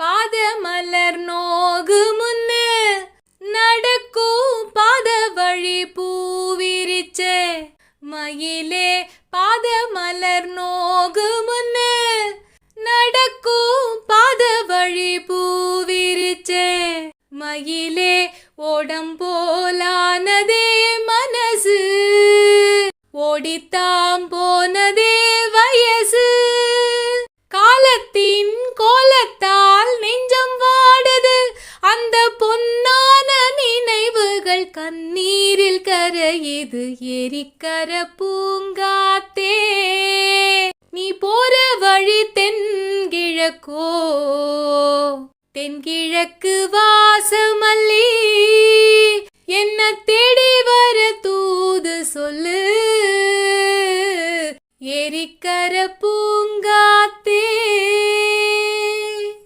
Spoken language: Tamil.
பாத மலர் நோகு முன்னு நடக்கும் பாத வழி பூவிரிச்சே மயிலே பாத மலர் நோகு முன்னு நடக்கும் பாத வழி பூவிரிச்சே மயிலே ஓடம் போலானதே மனசு ஓடித்தாம் போனதே வயசு காலத்தின் கோலத்தால் நெஞ்சம் வாடுது அந்த பொன்னான நினைவுகள் கண்ணீரில் கரையுது எரிக்கர பூங்காத்தே நீ போற வழி தென்கிழக்கோ தென்கிழக்கு வாசமல்லி என்ன தேடி வர தூது சொல்லு